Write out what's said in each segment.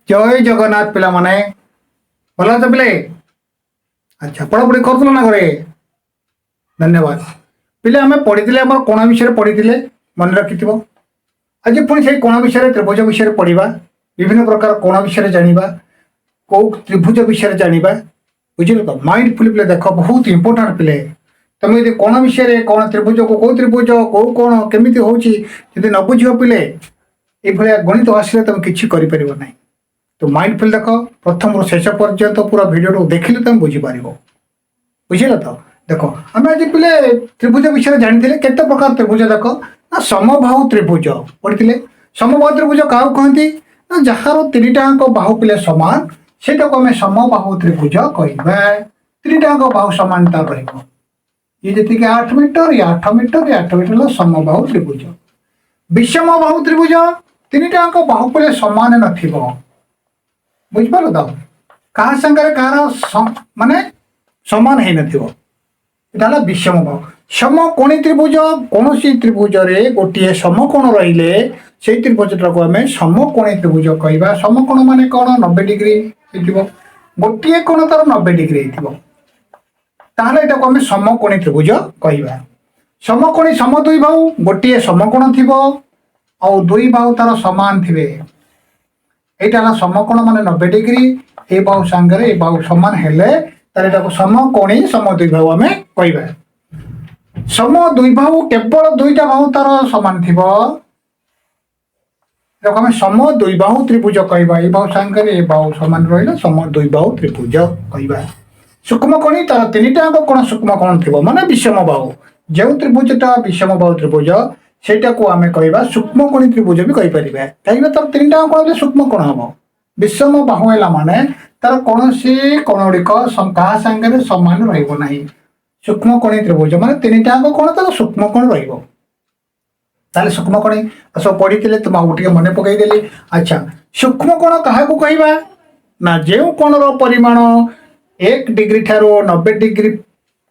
जय जगन्नाथ पिला माने भल तो पिले। अच्छा पढ़ापढ़ी कर ना घरे धन्यवाद। पिले आम पढ़ी आम कोण विषय पढ़ी मन रखि आज पुणी से कोण विषय त्रिभुज विषय पढ़ा विभिन्न प्रकार कोण विषय जाना कौ त्रिभुज विषय जाना बुझल तो माइंडफुल पिले देख बहुत इंपोर्टाट पिले तुम यदि कोण विषय कौन त्रिभुज को कौ त्रिभुज कौ कौन केमी हो न बुझ पिले ये गणित आसिले तुम किसी कर तो माइंडफुल देख प्रथम शेष पर्यंत पूरा वीडियो देखिले तुम बुझीपार बुझल तो देख आम आज पिले त्रिभुज विषय जानी के प्रकार त्रिभुज देख ना समबाहु त्रिभुज पढ़ी समबाहु त्रिभुज क्या कहती ना जार तीन टाँग बाहु पिले सामान से आम समबाहु त्रिभुज कह तीन टाँग बाहु समानता रही ये जी 8 मीटर ये 8 मीटर ये 8 मीटर समबाहु त्रिभुज विषमबाहु त्रिभुज तीन टाँग बाहु पिले सामान न बुझिपार तो क्या सागर कह माने सामान है ना विषम बाहु समकोणी त्रिभुज कौन सी त्रिभुज गोटे समकोण रही से त्रिभुजटा को आम समकोणी त्रिभुज कह समकोण मान कौन 90 डिग्री गोटे कोण तार 90 डिग्री ताहले को आम समकोणी त्रिभुज कह समकोणी सम दुई बाहु गोटे समकोण थी आ दुई बाहु तार सामान थे यहाँ समकोण मान 90 डिग्री ए बाहु सांगे ए बाहु सामान हेले समकोणी सम दुई बाहु आम कह सम दुई बाहु केवल दुईटा बाहु तार सामान थी आम सम दुई बाहु त्रिभुज कह बाहु सांगे ए बाहु सामान रहा सम दुई बाहु त्रिभुज कह सूक्ष्मकोणी तार तीन टाँग कौन सूक्ष्मकोण थी माने विषम बाहु जो त्रिभुजटा विषम बाहु त्रिभुज सेटा को आम कह सूक्ष्मकोणी त्रिभुज भी कहीपर कहीं तार तीन टाँग कौन सूक्ष्मकोण हम विषम बाहु है माने तार कौन सी कोण गुड़िक क्या सागर सामान रहा सूक्ष्मकोणी त्रिभुज माने तीन टाँग कौन तार सूक्ष्मकोण रहा सूक्ष्मकोणी सब पढ़ी तुम आगे मन पकईदेली। अच्छा सूक्ष्मकोण क्या कहवा ना जो कोणर परिमाण 1 डिग्री ठारू 90 डिग्री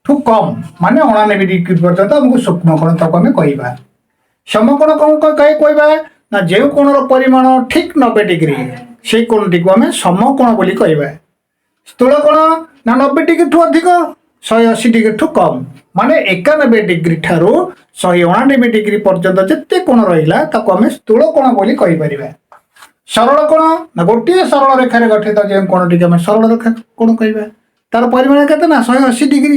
ठू कम माने 99 डिग्री पर्यंत आमको सूक्ष्मकोण तक आम कह समकोण कौन कहवा ना जो कोणर परिमाण ठीक 90 डिग्री से कोणटी को आम समकोण बोली कहवा स्थूल कोण ना 90 डिग्री ठू अधिक 180 डिग्री ठू कम माने 91 डिग्री ठारू 199 डिग्री पर्यंत जिते कोण रहा आम स्थूल कोण बोली कहीपर सरल कोण ना गोटे सरल रेखार गठित जो कोणटी आम सरल रेखा कोण कह तार परिमाण के 180 डिग्री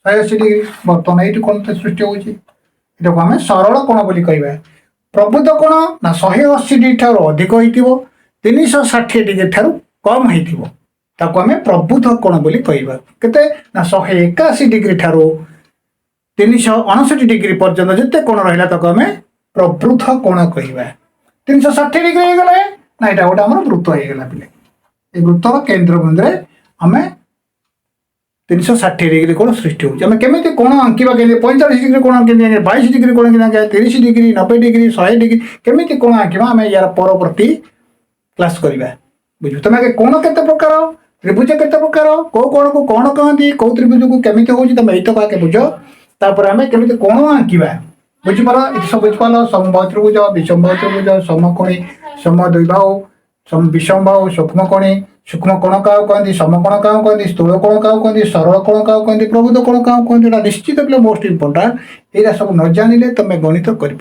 180 डिग्री बर्तमान ये कोण सृष्टि हो आम सरल कोण बोली कह प्रबुद्ध कोण ना 180 डिग्री ठारू अधिक हो 360 डिग्री ठारू कम हो आम प्रबुद्ध कोण बोली कह केते ना 181 डिग्री ठारू 359 डिग्री पर्यंत जिते कोण रहा आम प्रबुद्ध कोण कह 360 डिग्री हो गले ना यहाँ गोटे आम वृत्त होगा पे वृत्तर केन्द्र बिंदु आम 360 डिग्री कोण सृष्टि होमें केमी कोण आंका 45 डिग्री कोण 22 डिग्री कोण 30 डिग्री 90 डिग्री 100 डिग्री केमी कोण आंका आम यार परवर्ती क्लास करवा बुझ तुम आगे कोण के प्रकार त्रिभुज के प्रकार कौ कोण को कौन कहती कौ त्रिभुज को केमी हो तुम ये आगे बुझ तापर आम केमी कोण आंका बुझीपार ये सब बुझिपार समबाहु त्रिभुज विषमबाहु त्रिभुज समकोणी सम दुई बाहु विषम बाहु सूक्ष्मकोणी सूक्ष्म कोण क्या कहती समकोण क्या कहती स्थूल कोण क्या कहती सरल कोण क्या कहती प्रबुद्ध कोण क्या कहती निश्चित पे मोस्ट इंपोर्टाट यहाँ सब न जानिले तुम गणित कर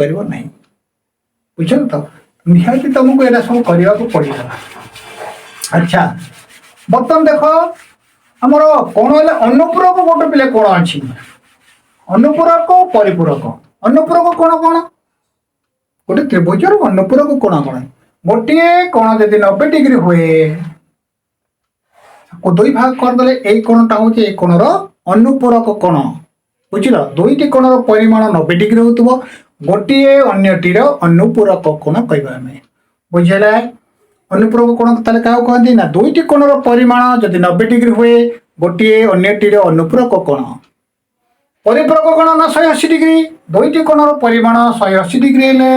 बुझल तो निहाती तुमको यहाँ सब करने को पड़ेगा। अच्छा बर्तमान देख आमर कौन है अनुपूरक गोटे पिले कोण अच्छी अनुपूरक परिपूरक अनुपूरक कोण कौन गोटे त्रिभुजर अनुपूरक कोण कौन गोटे कोण जब 90 डिग्री हुए दुई भाग करदे यही कोणटा हूँ कोणर अनुपूरक कोण बुझल दुईटी कोणर परिमाण 90 डिग्री हो गोटे अन्यटीर अनुपूरक कोण कहवा आम बुझेगा अनुपूरक कोण ताले क्या कहती ना दुईटी कोणर परिमाण जदि 90 डिग्री हुए गोटे अन्यटीर अनुपूरक कोण परिपूरक कोण ना 180 डिग्री दुईटी कोणर परिमाण 180 डिग्री हेले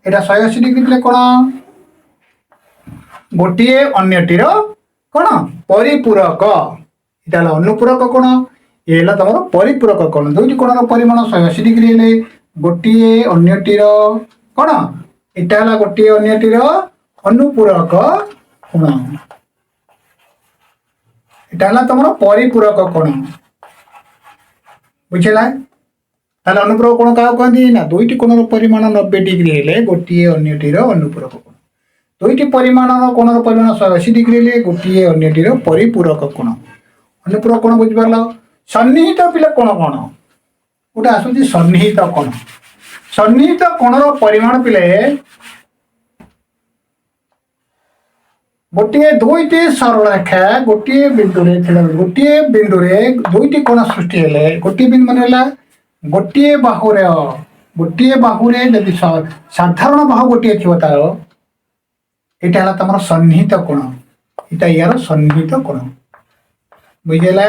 एटा 180 डिग्री कोण गोटे अन्यटीर कौन परिपूरक यहाँ अनुपूरक कोण ये तुम परिपूरक कोण दुईटी कोणर परिमाण 180 डिग्री हेले गोटे अन्यटीर कौन यहाँ गोटे अन्यटीर अनुपूरक कोण एटा हला तमरो परिपूरक कोण बुझिला ताले अनुपूरक कोण का कहंदी ना दुईटी कोणर परिमाण 90 डिग्री हेले गोटिए अन्यटीर अनुपूरक कोण दुईटी परिमाणर कोणर परिमाण 180 डिग्री हेले गोटिए अन्यटीर परिपूरक कोण अनुपूरक कोण बुझि परलो सन्निहित पिले कोण कोण गोटे आसुची सन्निहित कोणर परिमाण पिले गोटे दुईटी सरल रेखा गोटे बिंदु रे दुईटी कोण सृष्टि हेले गोटे बिंदु मन गोटे बाहुरे जदि साधारण बाहु गोटे थी तार एटा हला तमर सन्निहित कोण एटा यार सन्निहित कोण बुझेला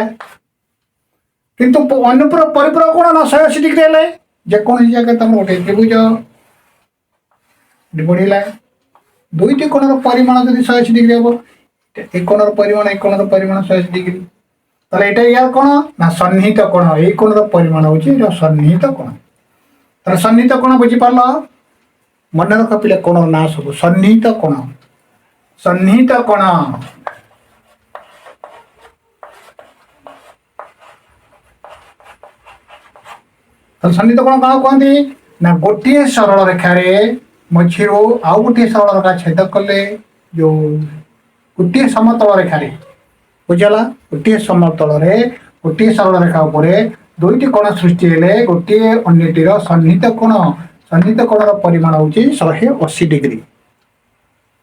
किंतु अनुपूरक परिपूरक कोण ना 180 डिग्री हेले जे कोन जगह तमर गोटे त्रिभुज बढ़िला दुईटी कोणर परिमाण जदि 180 डिग्री हो एक कोणर परिमाण 180 डिग्री ताले एटा यार कोण ना सन्निहित कोण ए कोणर परिमाण होची जो सन्निहित कोण ताले सन्निहित कोण बुझि पारलो मन रख पिले कोणर ना सब सन्निहित कोण ताले सन्निहित कोण का कहंदी ना गोटे सरल रेखा रे मझिरो आउ गोटे सरल रेखा छेद कले जो गोटे समतल रेखा रे बुझला गोटे समतल रे गोटे सरल रेखा उपरे दुईटी कोण सृष्टि हेले गोटे अन्यटीर सन्निहित कोणर परिमाण होची 180 डिग्री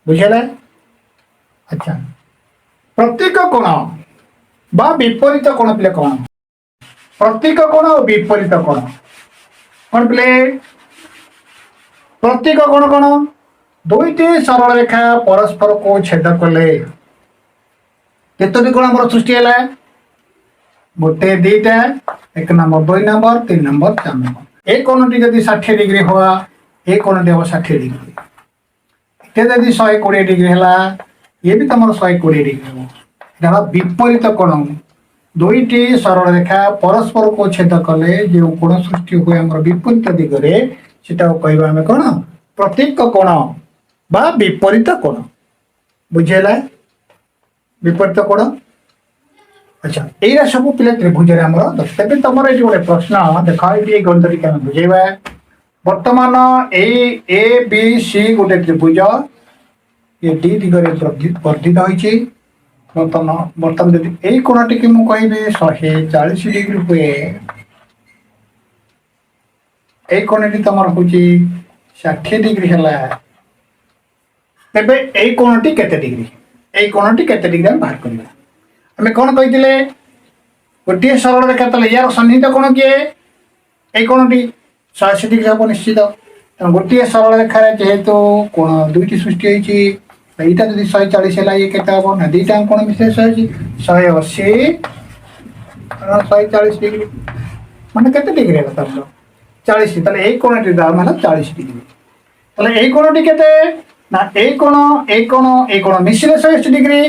बुझला अच्छा प्रत्येक कोण बा विपरीत कोण पिले कोण प्रत्येक कोण और विपरीत कोण पिले प्रत्येक कोण दुईटी सरल रेखा परस्पर को छेद कले केतोटी कोण हमर सृष्टि हैला गोटे दीटा एक नंबर 2 नंबर 3 नंबर 4 नंबर एक कोणटी जदि 60 डिग्री हुआ एक कोणटी हो 60 डिग्री ते जदि 120 डिग्री हैला ये भी तमर 120 डिग्री हो एटा विपरीत कोण दुईटी सरल रेखा परस्पर को छेद कले जो कोण सृष्टि हुए हमर विपरीत दिगरे सेटा कहबा हमें कोण प्रत्येक कोण बा विपरीत कोण बुझेला विपरीत कोण अच्छा एरा सब पिला त्रिभुज रे हमर तबे तमर एटी गोटे प्रश्न देखा ये गणित के बुझेबा वर्तमान ए बी सी गोटे त्रिभुज ये डी दिगरे वर्धित होईची वर्तमान जदि ए कोणटी के मु कहबे 140 डिग्री हुए ए कोणटी तमर होची 60 डिग्री हला तबे ए कोणटी केते डिग्री ए कोणटी केते डिग्री हम बाहर करबा हमें कोन कहिथिले गोटे सरल रेखा तले यार सन्निहित कोण के ए कोणटी 180 डिग्री हम निश्चित गोटे सरल रेखा रे जेहेतु कोण दुईटी सृष्टि होईची एटा जदि 140 हला ये केता हो ना दीटा कोण मिसे 180 140 डिग्री माने केते डिग्री है तब 40 तले ए कोणटी दाम हला 40 डिग्री तले ए कोणटी केते ना ए कोण मिसिले 180 डिग्री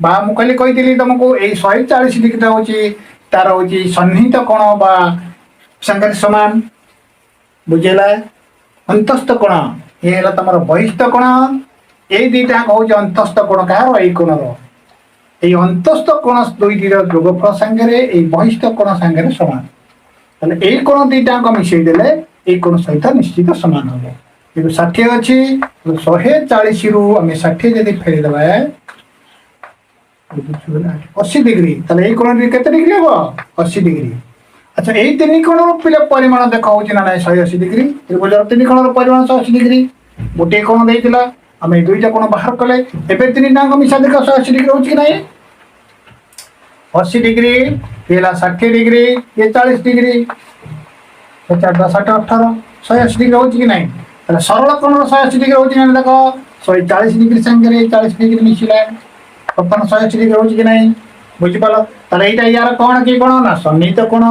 बा मु कहली कहितली तुमको ए 140 डिग्री होची तार होची सन्निहित कोण बा संगत समान बुझेला अंतस्थ कोण ये हला तमर बहिस्थ कोण ए दीटा होची अंतस्थ कोण कार ए कोण रो ए अंतस्थ कोण दुईटी रो जोगफल संगे ए बहिस्थ कोण संगे समान तले ए कोण दीटा को मिसई देले ए कोण सहित निश्चित समान होबो ये 60 अछि 140 रु हमें 60 जदि फेर देबा 80 डिग्री तले ए कोण केते डिग्री हो 80 डिग्री अच्छा ए तीन कोण पिले परिमाण देखा होची ना 180 डिग्री त्रिभुज तीन कोण परिमाण 180 डिग्री गोटे कोण देइतिला हमें दुईटा कोण बाहर कले एबे तीन टांग मिसा देखा 180 डिग्री होची कि नहीं 80 डिग्री येला 60 डिग्री ये 40 डिग्री 50 60 18 180 डिग्री होची कि नहीं तले सरल कोण 180 डिग्री होची ना देखो 140 डिग्री संगे 40 डिग्री मिसिला अपन 180 डिग्री होची कि नहीं बुझि पालो तले एटा यार कोण की कोण ना सन्निहित कोण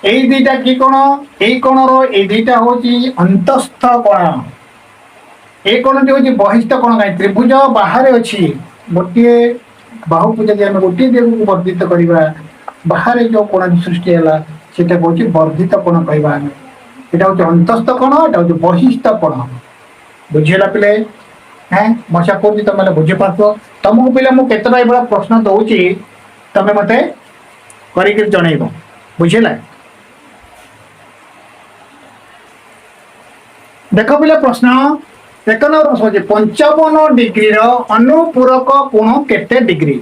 ए दीटा की कोण ए कोण रो ए दीटा होची अंतस्थ कोण ए कोणटी होची बहिस्थ कोण काय त्रिभुज बाहर अछि गोटे बाहु को जदि हम गोटे देव को वर्धित करिबा बाहर जो कोण सृष्टि हैला सेटा होची वर्धित कोण कहबा हम एटा होची अंतस्थ कोण एटा होची बहिस्थ कोण बुझिला पिले हैं मशा कौन तुम मैंने बुझी पार्थ तुमको पिला मुझे केतटा ये प्रश्न दूसरी तुम मत कर जनइब बुझेगा देख पिला प्रश्न एक नंबर प्रश्न 55 डिग्री अनुपूरक कोण केते डिग्री।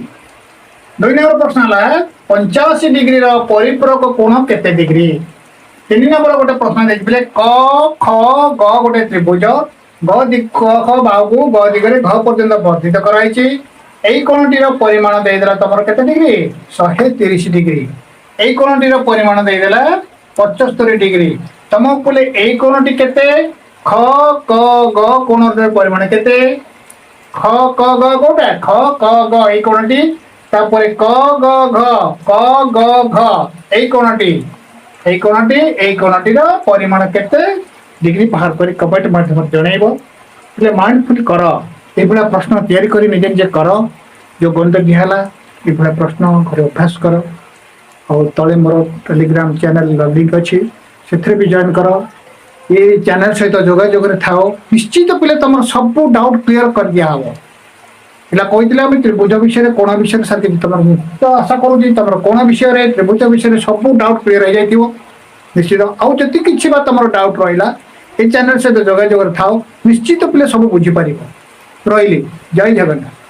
2 नंबर प्रश्न है 85 डिग्री परिपूरक कोण केते डिग्री। 3 नंबर गोटे प्रश्न देखिए क ख ग गोटे त्रिभुज ग दिग ख बाहू ग दिगरे घ पर्यंत वर्धित कराई एई कोणटीर परिमाण देदेला तुम केते डिग्री 130 डिग्री। एई कोणटीर परिमाण देदेला 75 डिग्री। तुमको बोले एई कोणटी केते ख क ग कोणर परिमाण केते ख क ग गोटे ख क ग एई कोणटी तापर क ग घ एई कोणटी एई कोणटीर परिमाण केते डिग्री बाहर कर कमेंट माध्यम जनइब એટલે माइंडफुल कर ये प्रश्न तैयारी कर निजे निजे कर जो गणित दिहला ये प्रश्न घर अभ्यास कर और तले मोर टेलीग्राम चैनल लिंक अच्छी से भी जॉइन कर ये चैनल सहित जोगाजोग थाओ निश्चित पिले तुम सब डाउट क्लीयर कर दिया हम पिला कही त्रिभुज विषय कोण विषय सारी तुम तो आशा करुँगी तुम कोण विषय त्रिभुज विषय सब डाउट क्लीयर हो जाए निश्चित आउ जी कि तुम डाउट रहा ये चैनल सहित जोगाजोग थाओ निश्चित पिले सब बुझीपर रही जय जगन्नाथ।